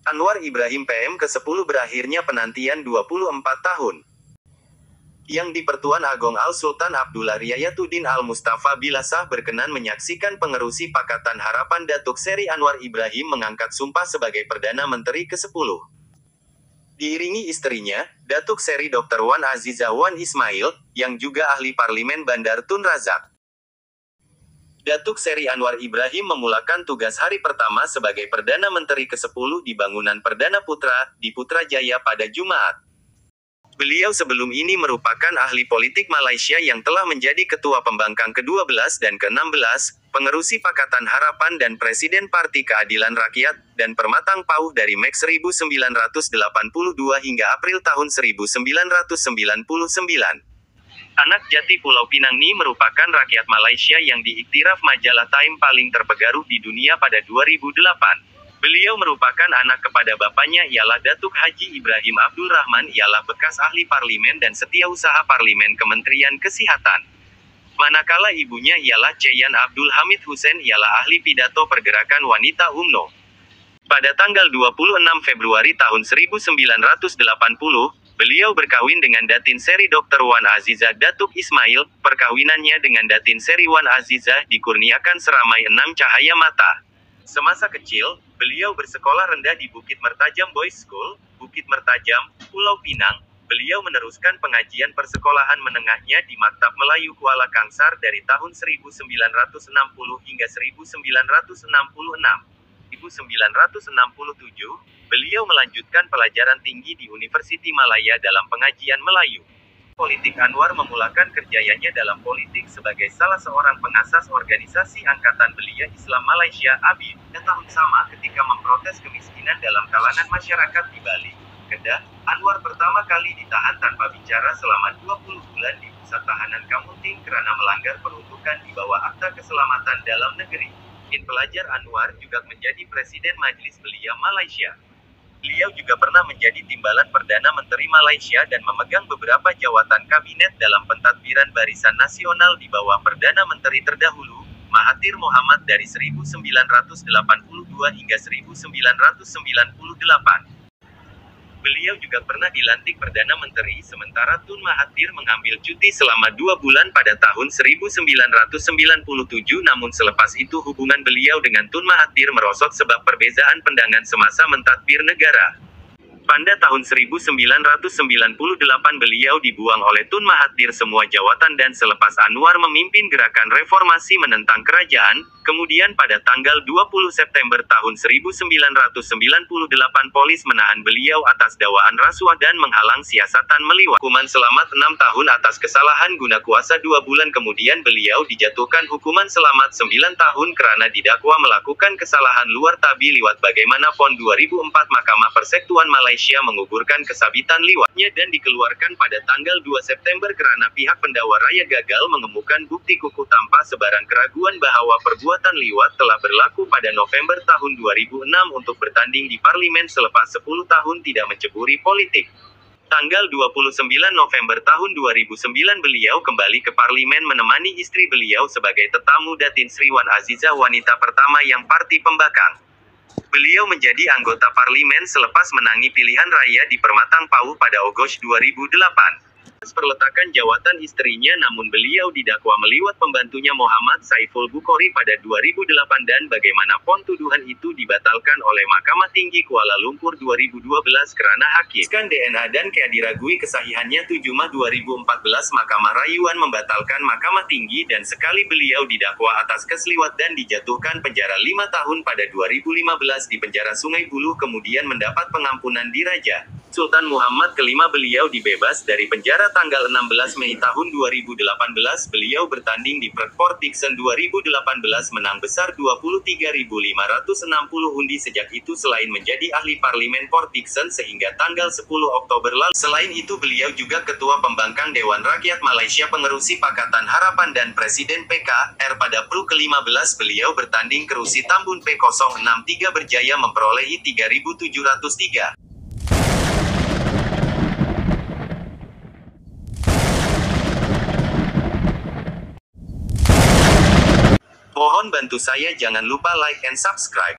Anwar Ibrahim PM ke-10 berakhirnya penantian 24 tahun. Yang di-Pertuan Agong Al-Sultan Abdullah Riayatuddin Al-Mustafa Bilasah berkenan menyaksikan pengerusi Pakatan Harapan Datuk Seri Anwar Ibrahim mengangkat sumpah sebagai Perdana Menteri ke-10. Diiringi istrinya, Datuk Seri Dr. Wan Azizah Wan Ismail, yang juga ahli Parlimen Bandar Tun Razak. Datuk Seri Anwar Ibrahim memulakan tugas hari pertama sebagai Perdana Menteri ke-10 di bangunan Perdana Putra, di Putrajaya pada Jumat. Beliau sebelum ini merupakan ahli politik Malaysia yang telah menjadi Ketua Pembangkang ke-12 dan ke-16, pengerusi Pakatan Harapan dan Presiden Parti Keadilan Rakyat, dan Permatang Pauh dari Mac 1982 hingga April tahun 1999. Anak jati Pulau Pinang ni merupakan rakyat Malaysia yang diiktiraf majalah Time paling terpengaruh di dunia pada 2008. Beliau merupakan anak kepada bapaknya ialah Datuk Haji Ibrahim Abdul Rahman ialah bekas ahli parlimen dan setiausaha parlimen Kementerian Kesihatan. Manakala ibunya ialah Ceyan Abdul Hamid Hussein ialah ahli pidato pergerakan wanita UMNO. Pada tanggal 26 Februari tahun 1980, beliau berkawin dengan Datin Seri Dr. Wan Azizah Datuk Ismail. Perkawinannya dengan Datin Seri Wan Azizah dikurniakan seramai 6 cahaya mata. Semasa kecil, beliau bersekolah rendah di Bukit Mertajam Boys School, Bukit Mertajam, Pulau Pinang. Beliau meneruskan pengajian persekolahan menengahnya di Maktab Melayu Kuala Kangsar dari tahun 1960 hingga 1966. 1967, beliau melanjutkan pelajaran tinggi di Universiti Malaya dalam pengajian Melayu. Politik Anwar memulakan kerjayanya dalam politik sebagai salah seorang pengasas organisasi Angkatan Belia Islam Malaysia (ABIM). Tahun sama ketika memprotes kemiskinan dalam kalangan masyarakat di Bali, Kedah, Anwar pertama kali ditahan tanpa bicara selama 20 bulan di pusat tahanan Kamunting karena melanggar peruntukan di bawah Akta Keselamatan Dalam Negeri. Pelajar Anwar juga menjadi Presiden Majlis Belia Malaysia. Beliau juga pernah menjadi Timbalan Perdana Menteri Malaysia dan memegang beberapa jawatan kabinet dalam pentadbiran Barisan Nasional di bawah Perdana Menteri terdahulu, Mahathir Mohamad dari 1982 hingga 1998. Beliau juga pernah dilantik Perdana Menteri sementara Tun Mahathir mengambil cuti selama 2 bulan pada tahun 1997, namun selepas itu hubungan beliau dengan Tun Mahathir merosot sebab perbezaan pandangan semasa mentadbir negara. Pada tahun 1998 beliau dibuang oleh Tun Mahathir semua jawatan dan selepas Anwar memimpin gerakan reformasi menentang kerajaan, kemudian pada tanggal 20 September tahun 1998 polis menahan beliau atas dakwaan rasuah dan menghalang siasatan meliwat. Hukuman selamat 6 tahun atas kesalahan guna kuasa 2 bulan kemudian beliau dijatuhkan hukuman selamat 9 tahun karena didakwa melakukan kesalahan luar tabi liwat. Bagaimana PON 2004 Mahkamah Persekutuan Malaysia mengugurkan kesabitan liwatnya dan dikeluarkan pada tanggal 2 September karena pihak pendakwa raya gagal mengemukan bukti kukuh tanpa sebarang keraguan bahwa perbuatan liwat telah berlaku pada November tahun 2006 untuk bertanding di parlimen selepas 10 tahun tidak menceburi politik. Tanggal 29 November tahun 2009 beliau kembali ke parlimen menemani istri beliau sebagai tetamu Datin Sri Wan Azizah wanita pertama yang Parti Pembangkang. Beliau menjadi anggota parlimen selepas menangi pilihan raya di Permatang Pauh pada Agustus 2008. Perletakan jawatan istrinya namun beliau didakwa meliwat pembantunya Muhammad Saiful Bukhari pada 2008 dan bagaimana PON tuduhan itu dibatalkan oleh Mahkamah Tinggi Kuala Lumpur 2012 karena hakim DNA dan diragui kesahihannya 7 Mei 2014 Mahkamah Rayuan membatalkan Mahkamah Tinggi dan sekali beliau didakwa atas kesliwat dan dijatuhkan penjara 5 tahun pada 2015 di penjara Sungai Buloh kemudian mendapat pengampunan di Raja Sultan Muhammad kelima beliau dibebas dari penjara tanggal 16 Mei tahun 2018 beliau bertanding di Port Dickson 2018 menang besar 23.560 undi sejak itu selain menjadi ahli parlimen Port Dickson sehingga tanggal 10 Oktober lalu. Selain itu beliau juga Ketua Pembangkang Dewan Rakyat Malaysia pengerusi Pakatan Harapan dan Presiden PKR pada Pru ke-15 beliau bertanding kerusi Tambun P063 berjaya memperolehi 3.703. Mohon bantu saya jangan lupa like and subscribe.